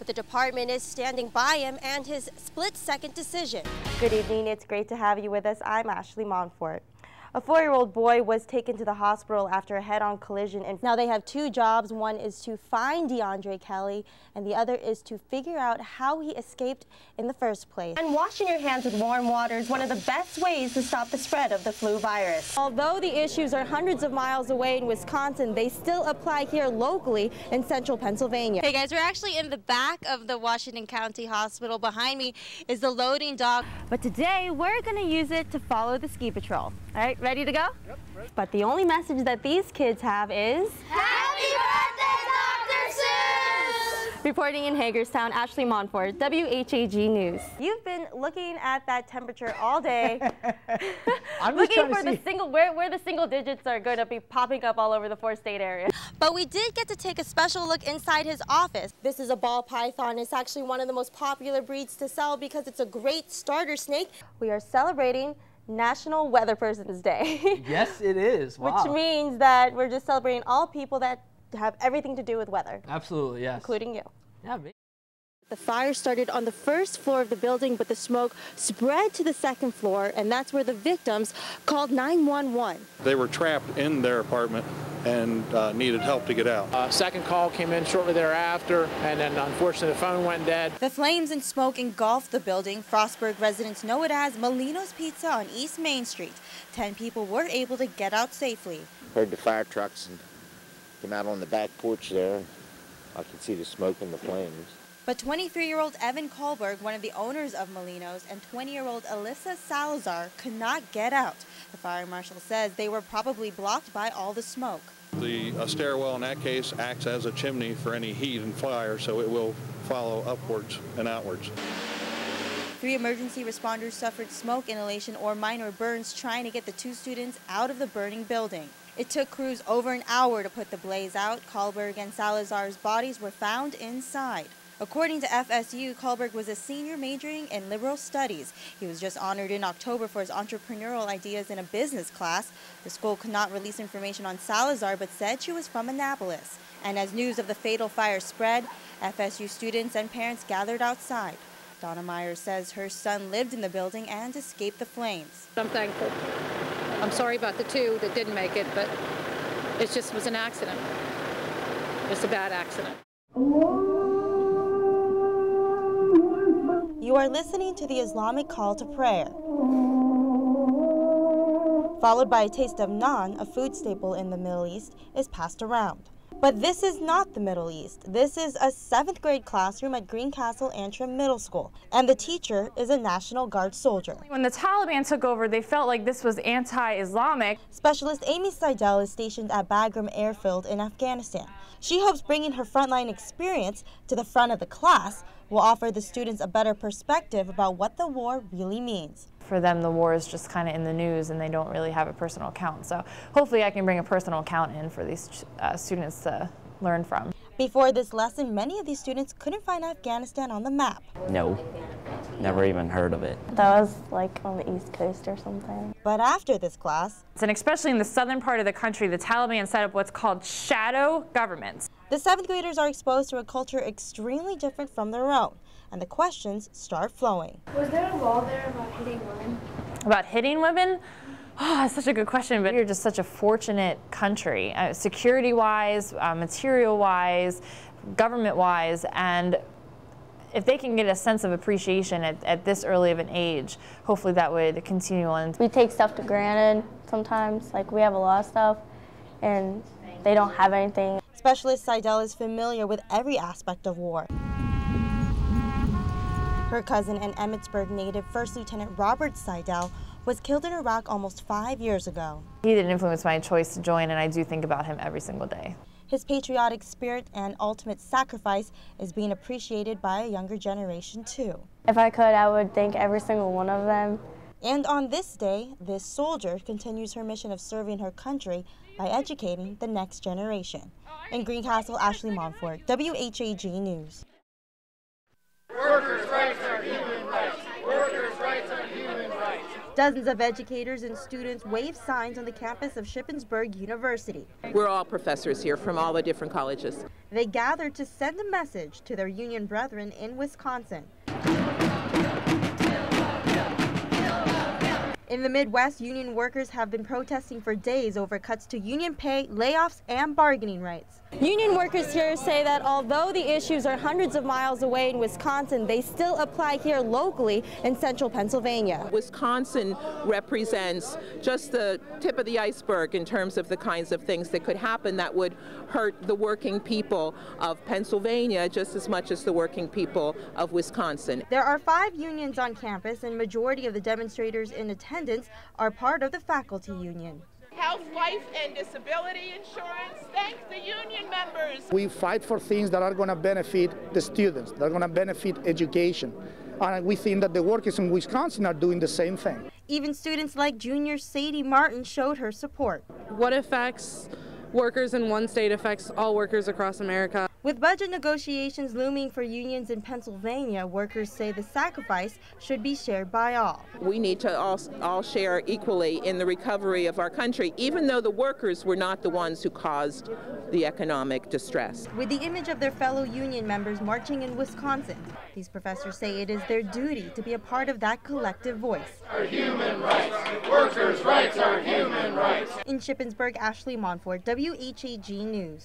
but the department is standing by him and his split-second decision. Good evening. It's great to have you with us. I'm Ashley Monfort. A 4-year-old boy was taken to the hospital after a head-on collision, and now they have two jobs. One is to find DeAndre Kelly, and the other is to figure out how he escaped in the first place. And washing your hands with warm water is one of the best ways to stop the spread of the flu virus. Although the issues are hundreds of miles away in Wisconsin, they still apply here locally in central Pennsylvania. Hey guys, we're actually in the back of the Washington County Hospital. Behind me is the loading dock. But today we're going to use it to follow the ski patrol. All right, ready to go? Yep, ready. But the only message that these kids have is... Happy birthday, Dr. Seuss! Reporting in Hagerstown, Ashley Monfort, WHAG News. You've been looking at that temperature all day. I'm looking for the single, where the single digits are going to be popping up all over the 4-state area. But we did get to take a special look inside his office. This is a ball python. It's actually one of the most popular breeds to sell because it's a great starter snake. We are celebrating National Weather Person's Day. Yes, it is. Wow. Which means that we're just celebrating all people that have everything to do with weather. Absolutely, yes. Including you. Yeah, me. The fire started on the first floor of the building, but the smoke spread to the second floor, and that's where the victims called 911. They were trapped in their apartment and needed help to get out. Second call came in shortly thereafter, and then unfortunately the phone went dead. The flames and smoke engulfed the building. Frostburg residents know it as Molino's Pizza on East Main Street. 10 people were able to get out safely. Heard the fire trucks and came out on the back porch there. I could see the smoke and the flames. But 23-year-old Evan Kohlberg, one of the owners of Molino's, and 20-year-old Alyssa Salazar could not get out. The fire marshal says they were probably blocked by all the smoke. The stairwell in that case acts as a chimney for any heat and fire, so it will follow upwards and outwards. 3 emergency responders suffered smoke inhalation or minor burns trying to get the 2 students out of the burning building. It took crews over an hour to put the blaze out. Kohlberg and Salazar's bodies were found inside. According to FSU, Kohlberg was a senior majoring in liberal studies. He was just honored in October for his entrepreneurial ideas in a business class. The school could not release information on Salazar, but said she was from Annapolis. And as news of the fatal fire spread, FSU students and parents gathered outside. Donna Myers says her son lived in the building and escaped the flames. I'm thankful. I'm sorry about the 2 that didn't make it, but it just was an accident. Just a bad accident. You are listening to the Islamic call to prayer, followed by a taste of naan, a food staple in the Middle East, is passed around. But this is not the Middle East. This is a 7th grade classroom at Greencastle Antrim Middle School, and the teacher is a National Guard soldier. When the Taliban took over, they felt like this was anti-Islamic. Specialist Amy Seidel is stationed at Bagram Airfield in Afghanistan. She hopes bringing her frontline experience to the front of the class will offer the students a better perspective about what the war really means. For them, the war is just kind of in the news and they don't really have a personal account. So hopefully I can bring a personal account in for these students to learn from. Before this lesson, many of these students couldn't find Afghanistan on the map. No, never even heard of it. That was like on the East Coast or something. But after this class, and especially in the southern part of the country, the Taliban set up what's called shadow governments. The 7th graders are exposed to a culture extremely different from their own, and the questions start flowing. Was there a law there about hitting women? About hitting women? Oh, that's such a good question, but you're just such a fortunate country, security-wise, material-wise, government-wise, and if they can get a sense of appreciation at this early of an age, hopefully that would continue on. We take stuff for granted sometimes, like we have a lot of stuff, and they don't have anything. Specialist Seidel is familiar with every aspect of war. Her cousin and Emmitsburg native First Lieutenant Robert Seidel was killed in Iraq almost 5 years ago. He didn't influence my choice to join, and I do think about him every single day. His patriotic spirit and ultimate sacrifice is being appreciated by a younger generation too. If I could, I would thank every single one of them. And on this day, this soldier continues her mission of serving her country by educating the next generation. In Greencastle, Ashley Monfort, WHAG News. Workers' rights are human rights. Workers' rights are human rights. Dozens of educators and students waved signs on the campus of Shippensburg University. We're all professors here from all the different colleges. They gathered to send a message to their union brethren in Wisconsin. In the Midwest, union workers have been protesting for days over cuts to union pay, layoffs, and bargaining rights. Union workers here say that although the issues are hundreds of miles away in Wisconsin, they still apply here locally in central Pennsylvania. Wisconsin represents just the tip of the iceberg in terms of the kinds of things that could happen that would hurt the working people of Pennsylvania just as much as the working people of Wisconsin. There are 5 unions on campus, and majority of the demonstrators in attendance are part of the faculty union. Health, life, and disability insurance. Thank the union members. We fight for things that are going to benefit the students, that are going to benefit education. And we think that the workers in Wisconsin are doing the same thing. Even students like junior Sadie Martin showed her support. What affects workers in one state affects all workers across America. With budget negotiations looming for unions in Pennsylvania, workers say the sacrifice should be shared by all. We need to all share equally in the recovery of our country, even though the workers were not the ones who caused the economic distress. With the image of their fellow union members marching in Wisconsin, these professors say it is their duty to be a part of that collective voice. Our human rights. Workers' rights are human rights. In Shippensburg, Ashley Monfort, WHAG News.